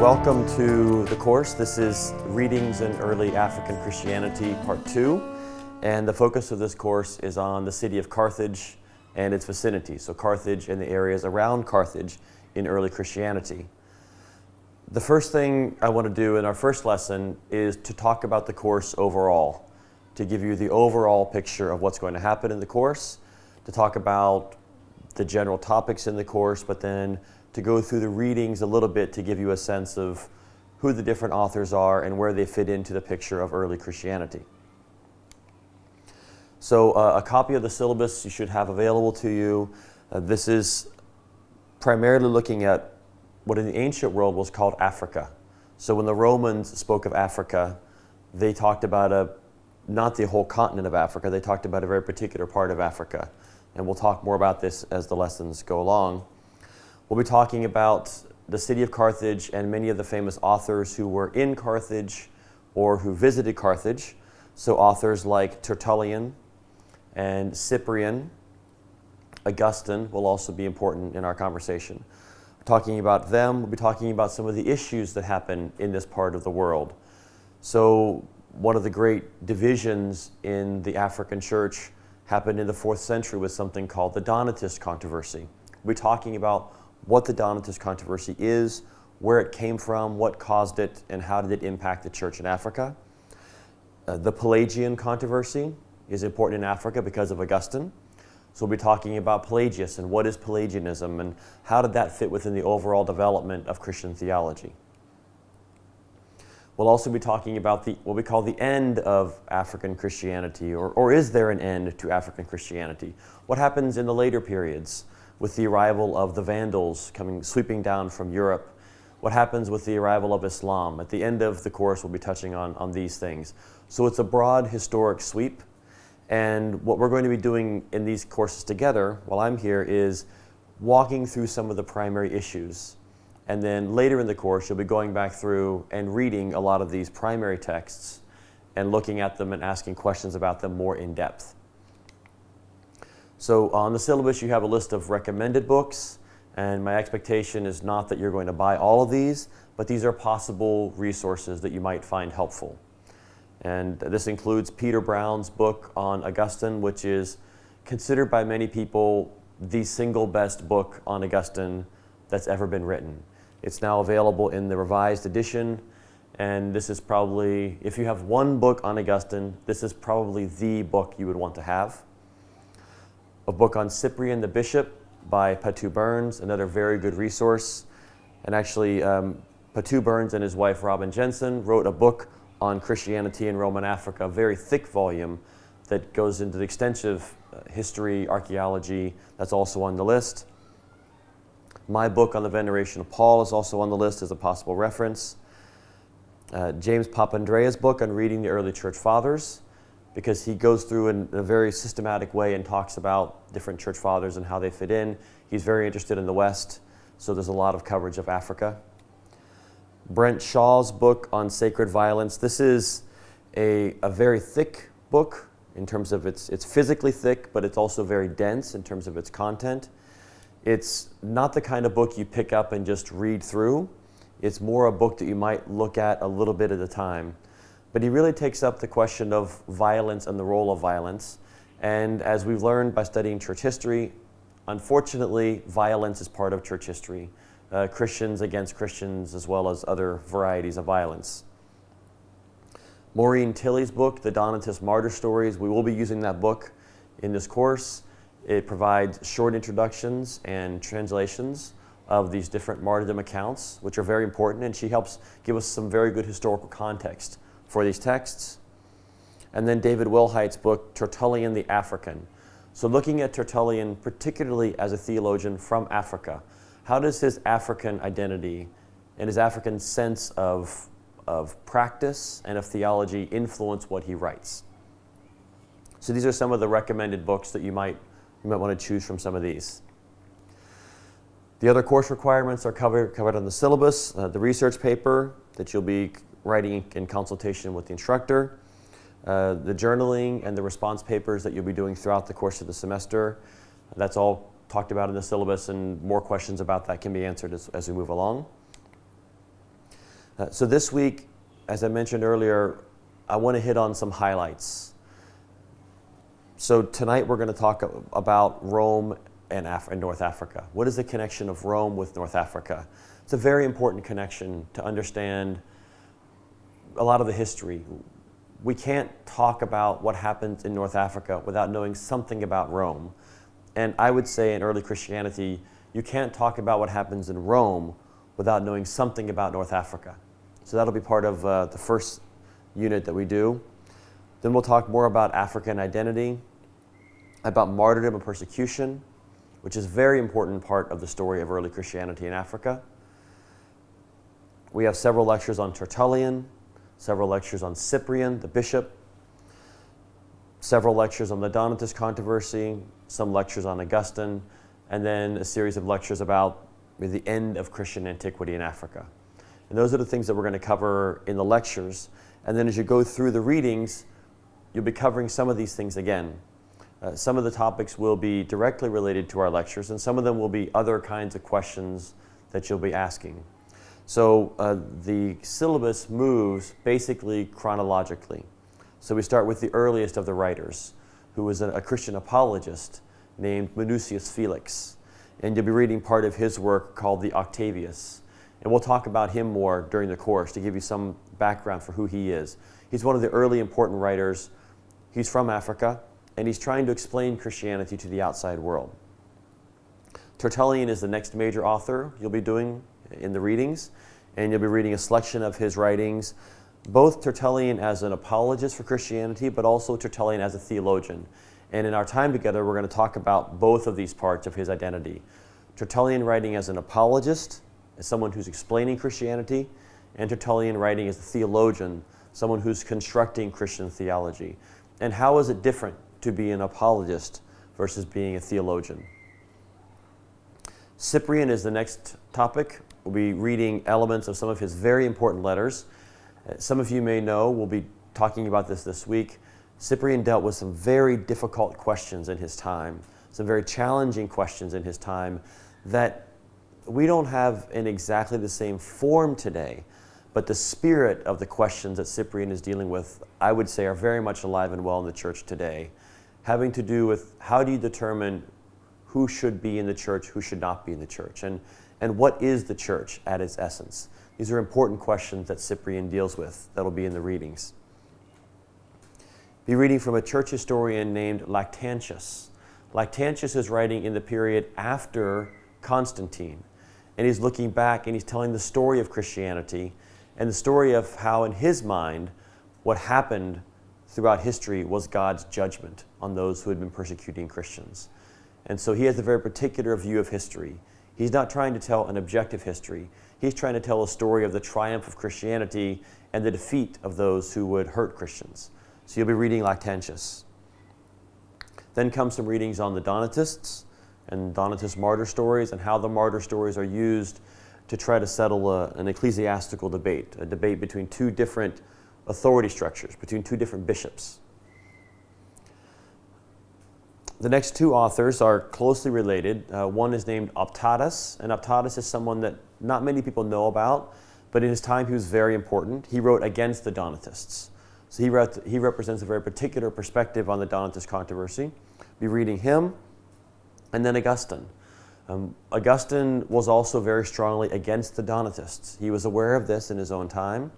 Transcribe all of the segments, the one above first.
Welcome to the course. This is Readings in Early African Christianity, Part 2. And the focus of this course is on the city of Carthage and its vicinity. So Carthage and the areas around Carthage in early Christianity. The first thing I want to do in our first lesson is to talk about the course overall, to give you the overall picture of what's going to happen in the course, to talk about the general topics in the course, but then to go through the readings a little bit to give you a sense of who the different authors are and where they fit into the picture of early Christianity. So a copy of the syllabus you should have available to you. This is primarily looking at what in the ancient world was called Africa. So when the Romans spoke of Africa, they talked about not the whole continent of Africa, they talked about a very particular part of Africa. And we'll talk more about this as the lessons go along. We'll be talking about the city of Carthage and many of the famous authors who were in Carthage or who visited Carthage. So authors like Tertullian and Cyprian, Augustine will also be important in our conversation. Talking about them, we'll be talking about some of the issues that happen in this part of the world. So one of the great divisions in the African church happened in the 4th century with something called the Donatist controversy. We'll be talking about what the Donatist controversy is, where it came from, what caused it, and how did it impact the church in Africa. The Pelagian controversy is important in Africa because of Augustine. So we'll be talking about Pelagius and what is Pelagianism and how did that fit within the overall development of Christian theology. We'll also be talking about what we call the end of African Christianity, or is there an end to African Christianity? What happens in the later periods with the arrival of the Vandals sweeping down from Europe? What happens with the arrival of Islam? At the end of the course, we'll be touching on these things. So it's a broad historic sweep. And what we're going to be doing in these courses together while I'm here is walking through some of the primary issues. And then later in the course, you'll be going back through and reading a lot of these primary texts and looking at them and asking questions about them more in depth. So on the syllabus, you have a list of recommended books, and my expectation is not that you're going to buy all of these, but these are possible resources that you might find helpful. And this includes Peter Brown's book on Augustine, which is considered by many people the single best book on Augustine that's ever been written. It's now available in the revised edition, and this is probably, if you have one book on Augustine, this is probably the book you would want to have. A book on Cyprian the Bishop by Patu Burns, another very good resource. And actually, Patu Burns and his wife Robin Jensen wrote a book on Christianity in Roman Africa, a very thick volume that goes into the extensive history, archaeology, that's also on the list. My book on the veneration of Paul is also on the list as a possible reference. James Papandreou's book on reading the early church fathers, because he goes through in a very systematic way and talks about different church fathers and how they fit in. He's very interested in the West, so there's a lot of coverage of Africa. Brent Shaw's book on sacred violence. This is a very thick book in terms of it's physically thick, but it's also very dense in terms of its content. It's not the kind of book you pick up and just read through. It's more a book that you might look at a little bit at a time. But he really takes up the question of violence and the role of violence. And as we've learned by studying church history, unfortunately, violence is part of church history. Christians against Christians, as well as other varieties of violence. Maureen Tilley's book, The Donatist Martyr Stories, we will be using that book in this course. It provides short introductions and translations of these different martyrdom accounts, which are very important, and she helps give us some very good historical context for these texts. And then David Wilhite's book, Tertullian the African. So looking at Tertullian, particularly as a theologian from Africa, how does his African identity and his African sense of practice and of theology influence what he writes? So these are some of the recommended books that you might want to choose from some of these. The other course requirements are covered on the syllabus, the research paper that you'll be writing in consultation with the instructor, the journaling and the response papers that you'll be doing throughout the course of the semester. That's all talked about in the syllabus, and more questions about that can be answered as we move along. So this week, as I mentioned earlier, I want to hit on some highlights. So tonight we're going to talk about Rome and North Africa. What is the connection of Rome with North Africa? It's a very important connection to understand a lot of the history. We can't talk about what happened in North Africa without knowing something about Rome. And I would say in early Christianity, you can't talk about what happens in Rome without knowing something about North Africa. So that'll be part of the first unit that we do. Then we'll talk more about African identity, about martyrdom and persecution, which is a very important part of the story of early Christianity in Africa. We have several lectures on Tertullian, several lectures on Cyprian, the bishop, several lectures on the Donatist controversy, some lectures on Augustine, and then a series of lectures about the end of Christian antiquity in Africa. And those are the things that we're going to cover in the lectures. And then as you go through the readings, you'll be covering some of these things again. Some of the topics will be directly related to our lectures, and some of them will be other kinds of questions that you'll be asking. So the syllabus moves basically chronologically. So we start with the earliest of the writers, who was a Christian apologist named Minucius Felix. And you'll be reading part of his work called the Octavius. And we'll talk about him more during the course to give you some background for who he is. He's one of the early important writers. He's from Africa, and he's trying to explain Christianity to the outside world. Tertullian is the next major author you'll be doing in the readings, and you'll be reading a selection of his writings, both Tertullian as an apologist for Christianity, but also Tertullian as a theologian. And in our time together, we're going to talk about both of these parts of his identity. Tertullian writing as an apologist, as someone who's explaining Christianity, and Tertullian writing as a theologian, someone who's constructing Christian theology. And how is it different to be an apologist versus being a theologian? Cyprian is the next topic. We'll be reading elements of some of his very important letters. Some of you may know, we'll be talking about this week. Cyprian dealt with some very difficult questions in his time, some very challenging questions in his time that we don't have in exactly the same form today, but the spirit of the questions that Cyprian is dealing with, I would say, are very much alive and well in the church today, having to do with how do you determine who should be in the church, who should not be in the church, and what is the church at its essence. These are important questions that Cyprian deals with that'll be in the readings. Be reading from a church historian named Lactantius. Lactantius is writing in the period after Constantine, and he's looking back and he's telling the story of Christianity and the story of how, in his mind, what happened throughout history was God's judgment on those who had been persecuting Christians. And so he has a very particular view of history. He's not trying to tell an objective history. He's trying to tell a story of the triumph of Christianity and the defeat of those who would hurt Christians. So you'll be reading Lactantius. Then come some readings on the Donatists and Donatist martyr stories and how the martyr stories are used to try to settle an ecclesiastical debate, a debate between two different authority structures, between two different bishops. The next two authors are closely related. One is named Optatus, and Optatus is someone that not many people know about, but in his time he was very important. He wrote against the Donatists. So he represents a very particular perspective on the Donatist controversy. Be reading him, and then Augustine. Augustine was also very strongly against the Donatists. He was aware of this in his own time.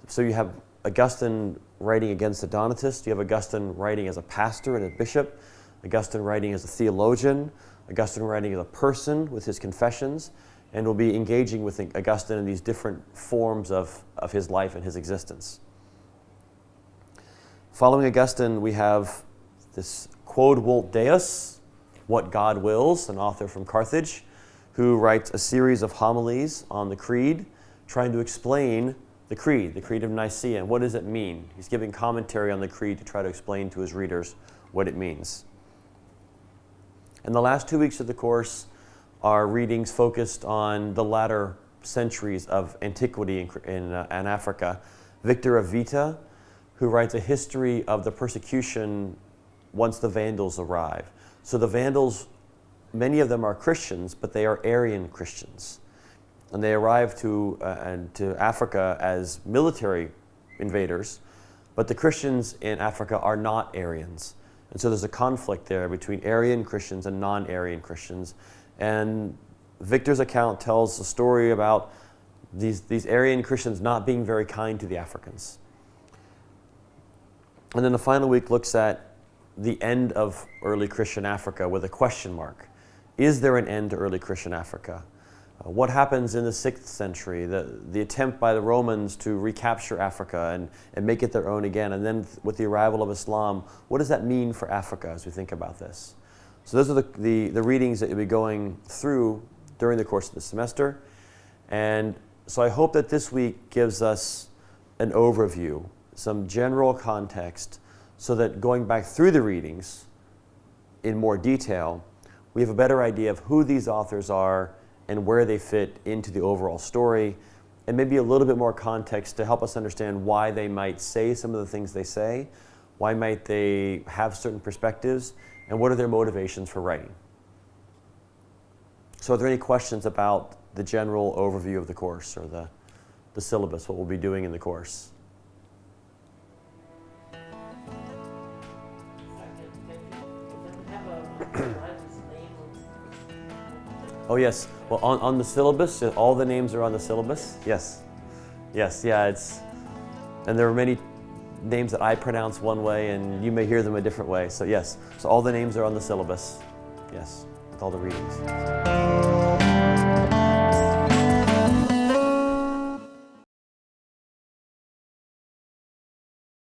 So you have Augustine writing against the Donatists. You have Augustine writing as a pastor and a bishop. Augustine writing as a theologian. Augustine writing as a person with his confessions. And we'll be engaging with Augustine in these different forms of his life and his existence. Following Augustine, we have this Quod Vult Deus, What God Wills, an author from Carthage, who writes a series of homilies on the Creed, trying to explain the Creed of Nicaea, and what does it mean? He's giving commentary on the Creed to try to explain to his readers what it means. And the last 2 weeks of the course are readings focused on the latter centuries of antiquity in Africa. Victor of Vita, who writes a history of the persecution once the Vandals arrive. So the Vandals, many of them are Christians, but they are Arian Christians. and they arrive to Africa as military invaders, but the Christians in Africa are not Aryans. And so there's a conflict there between Aryan Christians and non-Aryan Christians. And Victor's account tells a story about these Aryan Christians not being very kind to the Africans. And then the final week looks at the end of early Christian Africa with a question mark. Is there an end to early Christian Africa? What happens in the 6th century, the attempt by the Romans to recapture Africa and make it their own again, and then with the arrival of Islam, what does that mean for Africa as we think about this? So those are the readings that you'll be going through during the course of the semester. And so I hope that this week gives us an overview, some general context, so that going back through the readings in more detail, we have a better idea of who these authors are and where they fit into the overall story, and maybe a little bit more context to help us understand why they might say some of the things they say, why might they have certain perspectives, and what are their motivations for writing. So are there any questions about the general overview of the course or the syllabus, what we'll be doing in the course? Oh yes, well on the syllabus, all the names are on the syllabus, yes. Yes, yeah, and there are many names that I pronounce one way and you may hear them a different way, so yes. So all the names are on the syllabus, yes, with all the readings.